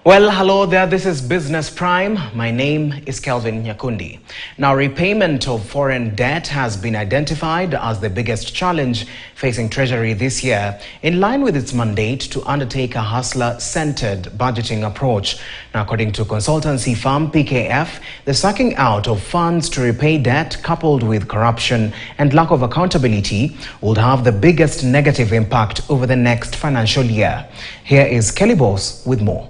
Well, hello there. This is Business Prime. My name is Kelvin Nyakundi. Now, repayment of foreign debt has been identified as the biggest challenge facing Treasury this year, in line with its mandate to undertake a hustler-centered budgeting approach. Now, according to consultancy firm PKF, the sucking out of funds to repay debt, coupled with corruption and lack of accountability, would have the biggest negative impact over the next financial year. Here is Kelly Boss with more.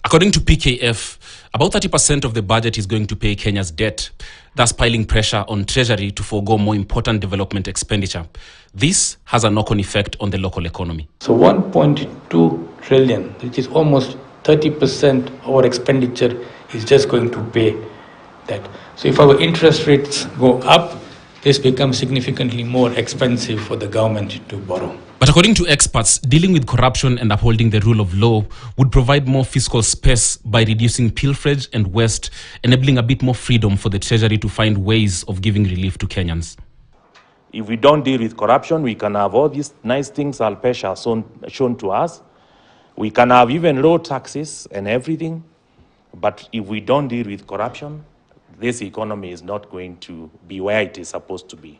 According to PKF, about 30% of the budget is going to pay Kenya's debt, thus piling pressure on Treasury to forego more important development expenditure. This has a knock-on effect on the local economy. So 1.2 trillion, which is almost 30% of our expenditure, is just going to pay that. So if our interest rates go up, this becomes significantly more expensive for the government to borrow. But according to experts, dealing with corruption and upholding the rule of law would provide more fiscal space by reducing pilferage and waste, enabling a bit more freedom for the Treasury to find ways of giving relief to Kenyans. If we don't deal with corruption, we can have all these nice things Alpesha shown to us. We can have even low taxes and everything. But if we don't deal with corruption, this economy is not going to be where it is supposed to be.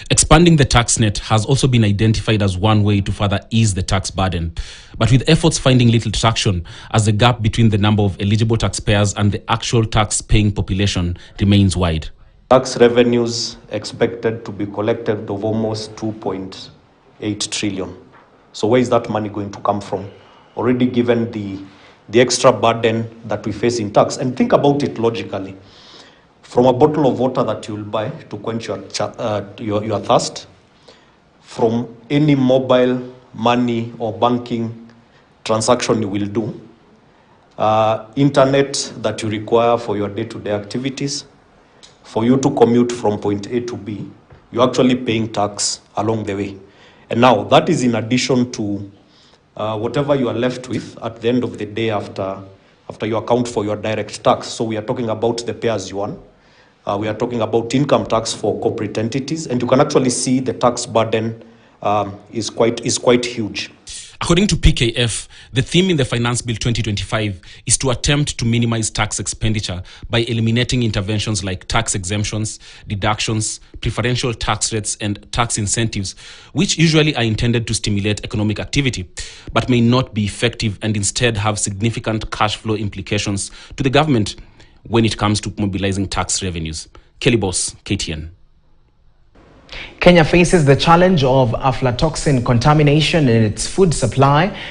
Expanding the tax net has also been identified as one way to further ease the tax burden, but with efforts finding little traction as the gap between the number of eligible taxpayers and the actual tax-paying population remains wide. Tax revenues expected to be collected of almost 2.8 trillion. So where is that money going to come from? Already given the extra burden that we face in tax. And think about it logically. From a bottle of water that you'll buy to quench your thirst, from any mobile money or banking transaction you will do, internet that you require for your day-to-day activities, for you to commute from point A to B, you're actually paying tax along the way. And now that is in addition to whatever you are left with at the end of the day after you account for your direct tax. So we are talking about the pay-as-you-earn. We are talking about income tax for corporate entities, and you can actually see the tax burden is quite huge. According to PKF, the theme in the Finance Bill 2025 is to attempt to minimize tax expenditure by eliminating interventions like tax exemptions, deductions, preferential tax rates, and tax incentives, which usually are intended to stimulate economic activity, but may not be effective and instead have significant cash flow implications to the government when it comes to mobilizing tax revenues. Kelly Boss, KTN. Kenya faces the challenge of aflatoxin contamination in its food supply.